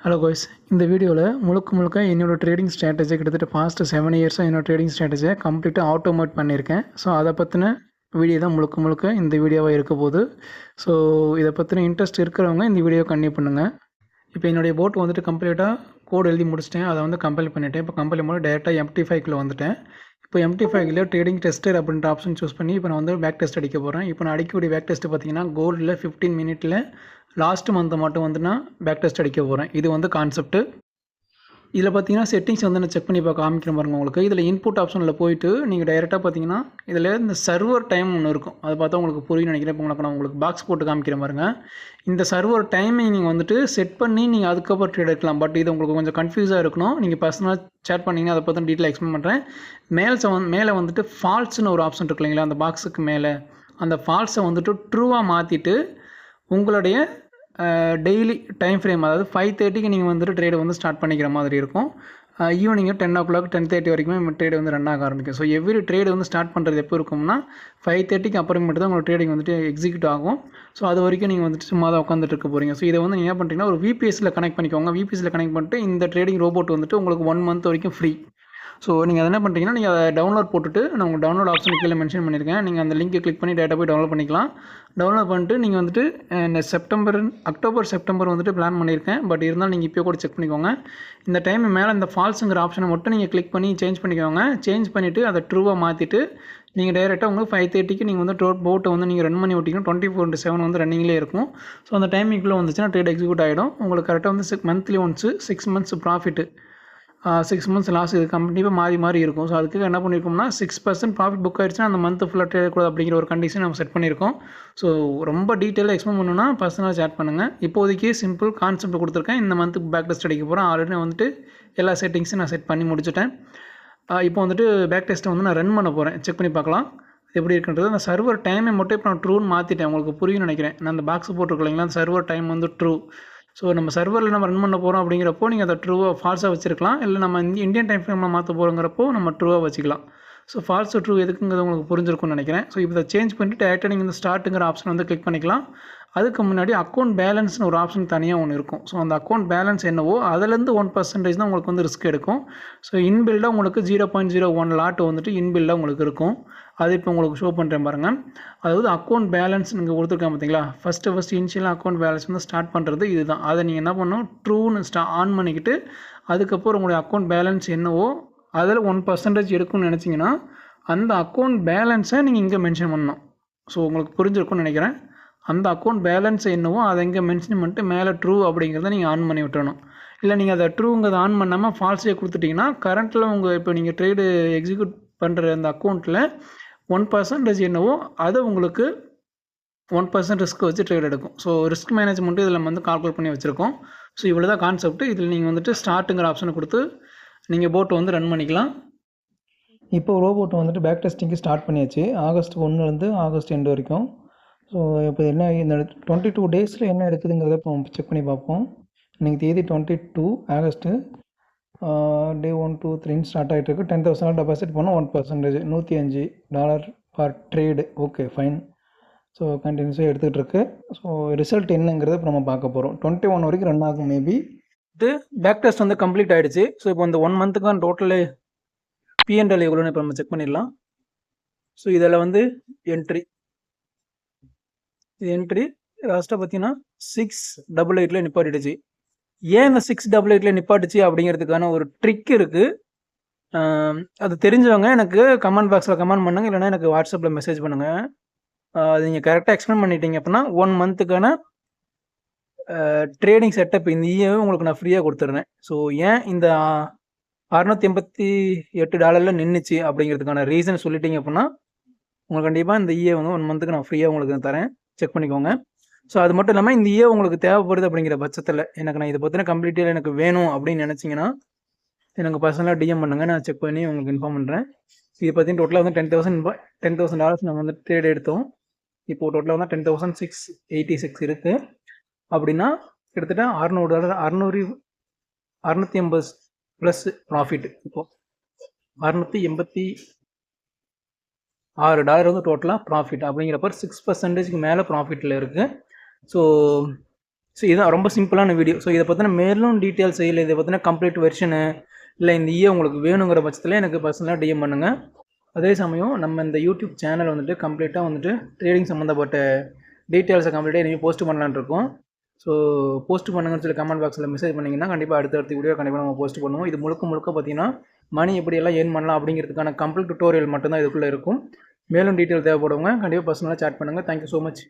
Hello guys, இந்த வீடியோவில் முழுக்க என்னோடய ட்ரேடிங் ஸ்ட்ராட்டஜி கிட்டத்தட்ட பாஸ்ட் 7 இயர்ஸாக என்னோடய ட்ரேடிங் ஸ்ட்ராட்டஜியை கம்ப்ளீட்டாக ஆட்டோமேட் பண்ணியிருக்கேன். ஸோ அதை பற்றின வீடியோ தான் முழுக்க இந்த வீடியோவாக இருக்க போகுது. ஸோ இதை பற்றின இன்ட்ரெஸ்ட் இருக்கிறவங்க இந்த வீடியோ கண்டினியூ பண்ணுங்கள். இப்போ என்னுடைய போட் வந்துட்டு கம்ப்ளீட்டாக கோட் எழுதி முடிச்சிட்டேன். அதை வந்து கம்பைல் பண்ணிவிட்டேன். இப்போ கம்பைல் பண்ணி டேரெக்டாக MT5க்குள்ளே வந்துட்டேன். இப்போ MT5ல ட்ரேடிங் டெஸ்டர் அப்படின்ற ஆப்ஷன் சூஸ் பண்ணி இப்போ நான் வந்து பேக் டெஸ்ட் அடிக்க போகிறேன். இப்போ நான் அடிக்கக்கூடிய பேக் டெஸ்ட்டு பார்த்தீங்கன்னா கோல்டில் 15 மினிட்டில் லாஸ்ட் மந்த்தை மட்டும் வந்து நான் பேக் டெஸ்ட் அடிக்க போகிறேன். இது வந்து கான்செப்ட்டு. இதில் பார்த்தீங்கன்னா செட்டிங்ஸ் வந்து நான் செக் பண்ணி பார்க்க காமிக்கிற பாருங்க உங்களுக்கு. இதில் இன்புட் ஆப்ஷனில் போயிட்டு நீங்கள் டைரெக்டாக பார்த்தீங்கன்னா இதில் இந்த சர்வர் டைம் ஒன்று இருக்கும். அதை பார்த்தா உங்களுக்கு புரியும் நினைக்கிறேன். இப்போ நான் உங்களுக்கு பாக்ஸ் போட்டு காமிக்கிற பாருங்க. இந்த சர்வர் டைமிங் நீங்கள் வந்துட்டு செட் பண்ணி நீங்கள் அதுக்கப்புறம் ட்ரேட் எடுக்கலாம். பட் இது உங்களுக்கு கொஞ்சம் கன்ஃபியூஸாக இருக்கணும். நீங்கள் பர்சனலாக சேட் பண்ணிங்கன்னா அதை பற்றி டீட்டெயில் எக்ஸ்பிளைன் பண்ணுறேன். மேலே வந்துட்டு ஃபால்ஸ்னு ஒரு ஆப்ஷன் இருக்கு இல்லைங்களா, அந்த பாக்ஸுக்கு மேலே அந்த ஃபால்ஸை வந்துட்டு ட்ரூவாக மாற்றிட்டு உங்களுடைய டெய்லி டைம் ஃப்ரேம், அதாவது 5:30க்கு நீங்கள் வந்துட்டு ட்ரேடு வந்து ஸ்டார்ட் பண்ணிக்கிற மாதிரி இருக்கும். ஈவினிங்கு 10 o'clock 10:30 வரைக்குமே ட்ரேடு வந்து ரன் ஆக ஆரம்பிக்கும். ஸோ எவ்ரி ட்ரேடு வந்து ஸ்டார்ட் பண்ணுறது எப்போ இருக்கும்னா 5:30க்கு அப்புறமேட்டு தான் உங்களுக்கு ட்ரேடிங் வந்துட்டு எக்ஸிக்யூட் ஆகும். ஸோ அது வரைக்கும் நீங்கள் வந்துட்டு சும்மா தான் உட்காந்துட்டு இருக்க போகிறீங்க. ஸோ இதை வந்து நீங்கள் என்ன பண்ணுறீங்கன்னா ஒரு VPSல கனெக்ட் பண்ணிக்கோங்க. VPSல கனெக்ட் பண்ணிட்டு இந்த ட்ரேடிங் ரோபோட் வந்துட்டு உங்களுக்கு 1 month வரைக்கும் ஃப்ரீ. ஸோ நீங்கள் அதை என்ன பண்ணுறீங்கன்னா நீங்கள் அதை டவுன்லோட் போட்டுட்டு நான் உங்கள் டவுன்லோட் ஆப்ஷன் கீழே மென்ஷன் பண்ணியிருக்கேன். நீங்கள் அந்த லிங்கை கிளிக் பண்ணி டேட்டா போய் டவுன்லோட் பண்ணிக்கலாம். டவுன்லோட் பண்ணிட்டு நீங்கள் வந்துட்டு அக்டோபர் செப்டம்பர் வந்துட்டு பிளான் பண்ணியிருக்கேன். பட் இருந்தாலும் நீங்கள் இப்போ கூட செக் பண்ணிக்கோங்க. இந்த டைம் மேலே இந்த ஃபால்ஸுங்கிற ஆப்ஷனை மட்டும் நீங்கள் கிளிக் பண்ணி சேஞ்ச் பண்ணிக்கோங்க. சேஞ்ச் பண்ணிவிட்டு அதை ட்ரூவாக மாற்றிட்டு நீங்கள் டேரெக்டாக உங்களுக்கு 5:30க்கு நீங்கள் வந்து போட்டை வந்து நீங்கள் ரன் பண்ணி விட்டிங்கன்னா 24/7 வந்து ரன்னிங்லேயே இருக்கும். ஸோ அந்த டைமிங்குள்ளே வந்துச்சுன்னா ட்ரேட் எக்ஸிக்யூட் ஆகிடும். உங்களுக்கு கரெக்டாக வந்து monthly once 6 months profit, 6 months loss இது கண்டிப்பாக மாறி இருக்கும். ஸோ அதுக்கு என்ன பண்ணியிருக்கோம்னா 6% ப்ராஃபிட் புக் ஆகிடுச்சுன்னா அந்த மந்த் ஃபுல்லாக ட்ரேட் எடுக்கூடாது அப்படிங்கிற ஒரு கண்டிஷன் நம்ம செட் பண்ணியிருக்கோம். ஸோ ரொம்ப டீட்டெயிலாக எக்ஸ்பிளைன் பண்ணணும்னா பர்சனலாக சேட் பண்ணுங்கள். இப்போதைக்கு சிம்பிள் கான்செப்ட் கொடுத்துருக்கேன். இந்த மந்த்துக்கு பேக் டெஸ்ட் அடிக்க போகிறேன். ஆல்ரெடி நான் வந்துட்டு எல்லா செட்டிங்ஸும் நான் செட் பண்ணி முடிச்சுட்டேன். இப்போ வந்துட்டு பேக் டெஸ்ட்டை வந்து நான் ரன் பண்ண போகிறேன். செக் பண்ணி பார்க்கலாம் எப்படி இருக்குன்றது. அந்த சர்வர் டைமை மட்டும் இப்போ நான் ட்ரூன்னு மாற்றிட்டேன். உங்களுக்கு புரியும் நினைக்கிறேன். நான் அந்த பாக்ஸ் போட்டிருக்கீங்களா, அந்த சர்வர் டைம் வந்து ட்ரூ. ஸோ நம்ம சர்வரில் நம்ம ரன் பண்ண போகிறோம் அப்படிங்கிறப்போ நீங்கள் அதை ட்ரூவாக ஃபால்ஸாக வச்சுருக்கலாம். இல்லை நம்ம இந்தியன் டைம் ஃப்ரேமில் மாற்ற போகிறோங்கிறப்போ நம்ம ட்ரூவாக வச்சுக்கலாம். ஸோ ஃபால்ஸ் ட்ரூ எதுக்குங்கிறது உங்களுக்கு புரிஞ்சிருக்கும்னு நினைக்கிறேன். ஸோ இப்போ இதை சேஞ்ச் பண்ணிவிட்டு டேரெக்டாக நீங்கள் இந்த ஸ்டார்ட்டுங்கிற ஆப்ஷன் வந்து கிளிக் பண்ணிக்கலாம். அதுக்கு முன்னாடி அக்கௌண்ட் பேலன்ஸ்னு ஒரு ஆப்ஷன் தனியாக ஒன்று இருக்கும். ஸோ அந்த அக்கௌண்ட் பேலன்ஸ் என்னவோ அதுலேருந்து 1% தான் உங்களுக்கு வந்து ரிஸ்க் எடுக்கும். ஸோ இன்பில்டாக உங்களுக்கு 0.01 லாட் வந்துட்டு இன்பில்டாக உங்களுக்கு இருக்கும். அது இப்போ உங்களுக்கு ஷோ பண்ணுறேன் பாருங்கள். அதாவது அக்கௌண்ட் பேலன்ஸ் நீங்கள் கொடுத்துருக்கேன் பார்த்தீங்களா, ஃபஸ்ட்டு இனிஷியலாக அக்கௌண்ட் பேலன்ஸ் வந்து ஸ்டார்ட் பண்ணுறது இதுதான். அதை நீங்கள் என்ன பண்ணணும், ட்ரூன்னு ஆன் பண்ணிக்கிட்டு அதுக்கப்புறம் உங்களுடைய அக்கௌண்ட் பேலன்ஸ் என்னவோ அதில் 1% எடுக்கும்னு நினச்சிங்கன்னா அந்த அக்கௌண்ட் பேலன்ஸை நீங்கள் இங்கே மென்ஷன் பண்ணணும். ஸோ உங்களுக்கு புரிஞ்சிருக்கும்னு நினைக்கிறேன். அந்த அக்கௌண்ட் பேலன்ஸ் என்னவோ அதை இங்கே மென்ஷன் பண்ணிட்டு மேலே ட்ரூ அப்படிங்கிறத நீங்கள் ஆன் பண்ணி விட்டுறணும். இல்லை நீங்கள் அதை ட்ரூங்கிறத ஆன் பண்ணாமல் ஃபால்ஸே கொடுத்துட்டிங்கன்னா கரண்ட்டில் இப்போ நீங்கள் ட்ரேடு எக்ஸிக்யூட் பண்ணுற அந்த அக்கௌண்ட்டில் 1% என்னவோ அதை உங்களுக்கு 1% ரிஸ்க் வச்சு ட்ரேட் எடுக்கும். ஸோ ரிஸ்க் மேனேஜ்மெண்ட்டு இதில் வந்து கால்குலேட் பண்ணி வச்சுருக்கோம். ஸோ இவ்வளோ தான் கான்செப்ட். இதில் நீங்கள் வந்துட்டு ஸ்டார்ட்டுங்கிற ஆப்ஷனை கொடுத்து நீங்கள் போட்டை வந்து ரன் பண்ணிக்கலாம். இப்போ ரோபோட் வந்துட்டு பேக் டெஸ்டிங்கு ஸ்டார்ட் பண்ணியாச்சு. ஆகஸ்ட் 1 ஆகஸ்ட் எண்டு வரைக்கும். ஸோ இப்போ என்ன இந்த 22 டேஸில் என்ன இருக்குதுங்கிறத இப்போ செக் பண்ணி பார்ப்போம். இன்றைக்கி தேதி 22 ஆகஸ்ட்டு. டே 1 2 3 ஸ்டார்ட் ஆகிட்டு இருக்கு. 10,000 டெபாசிட் பண்ணோம். 1% $105 per trade. Okay fine. So கண்டினியூஸாக எடுத்துகிட்டு இருக்கு. ஸோ ரிசல்ட் என்னங்கிறத இப்போ நம்ம பார்க்க போகிறோம். 21 வரைக்கும் ரன் ஆகும் மேபி. இது பேக் டெஸ்ட் வந்து கம்ப்ளீட் ஆகிடுச்சு. ஸோ இப்போ இந்த 1 மந்த்துக்கான டோட்டலு P&L எவ்வளோன்னு இப்போ நம்ம செக் பண்ணிடலாம். ஸோ இதில் வந்து என்ட்ரி லாஸ்ட்டாக பார்த்தீங்கன்னா 688 நிப்பாட்டிடுச்சு. ஏன் இந்த 688 நிப்பாட்டுச்சு அப்படிங்கிறதுக்கான ஒரு ட்ரிக் இருக்குது. அது தெரிஞ்சவங்க எனக்கு கமெண்ட் பாக்ஸில் கமெண்ட் பண்ணுங்கள், இல்லைனா எனக்கு வாட்ஸ்அப்பில் மெசேஜ் பண்ணுங்கள். அது நீங்கள் கரெக்டாக எக்ஸ்பிளைன் பண்ணிட்டீங்க அப்படின்னா 1 மந்த்துக்கான ட்ரேடிங் செட்டப் இந்த இஏவை உங்களுக்கு நான் ஃப்ரீயாக கொடுத்துட்றேன். ஸோ ஏன் இந்த $688 நின்றுச்சு அப்படிங்கிறதுக்கான ரீசன் சொல்லிட்டீங்க அப்படின்னா உங்களுக்கு கண்டிப்பாக இந்த இஏ வந்து 1 மந்த்துக்கு நான் ஃப்ரீயாக உங்களுக்கு தரேன். செக் பண்ணிக்கோங்க. ஸோ அது மட்டும் இல்லாமல் இந்த இஏ உங்களுக்கு தேவைப்படுது அப்படிங்கிற பட்சத்தில் எனக்கு நான் இதை பற்றின கம்ப்ளீட்டாக எனக்கு வேணும் அப்படின்னு நினச்சிங்கன்னா எனக்கு பர்சனலாக டிஎம் பண்ணுங்கள். நான் செக் பண்ணி உங்களுக்கு இன்ஃபார்ம் பண்ணுறேன். இது பார்த்தீங்கன்னா டோட்டலாக வந்து $10,000 நம்ம வந்து ட்ரேட் எடுத்தோம். இப்போது டோட்டலாக வந்து $10,686 இருக்குது. அப்படின்னா கிட்டத்தட்ட $600 680 ப்ளஸ் ப்ராஃபிட். இப்போது $686 வந்து டோட்டலாக ப்ராஃபிட் அப்படிங்கிறப்ப 6%க்கு மேலே ப்ராஃபிட்டில் இருக்குது. ஸோ ஸோ இதுதான் ரொம்ப சிம்பிளான வீடியோ. ஸோ இதை பற்றின மேலும் டீட்டெயில்ஸ் இல்லை இதை பற்றின கம்ப்ளீட் வெர்ஷனு இல்லை இந்த உங்களுக்கு வேணுங்கிற பட்சத்தில் எனக்கு பர்சனலாக டிஎம் பண்ணுங்கள். அதே சமயம் நம்ம இந்த யூடியூப் சேனல் வந்துட்டு கம்ப்ளீட்டாக வந்துட்டு ட்ரேடிங் சம்மந்தப்பட்ட டீட்டெயில்ஸை கம்ப்ளீட்டாக இனிமேல் போஸ்ட் பண்ணலான்னு இருக்கோம். ஸோ போஸ்ட் பண்ணுங்கன்னு சொல்லி கமெண்ட் பாக்ஸில் மெசேஜ் பண்ணிங்கன்னா கண்டிப்பாக அடுத்த வீடியோ கண்டிப்பாக நம்ம போஸ்ட் பண்ணுவோம். இது முழுக்க பார்த்தீங்கன்னா மணி எப்படியெல்லாம் ஏர்ன் பண்ணலாம் அப்படிங்கிறதுக்கான கம்ப்ளீட் டுட்டோரியல் மட்டும்தான் இதுக்குள்ளே இருக்கும். மேலும் டீட்டெயில் தேவைப்படுவங்க கண்டிப்பாக பர்சனலாக சேட் பண்ணுங்கள். Thank you so much.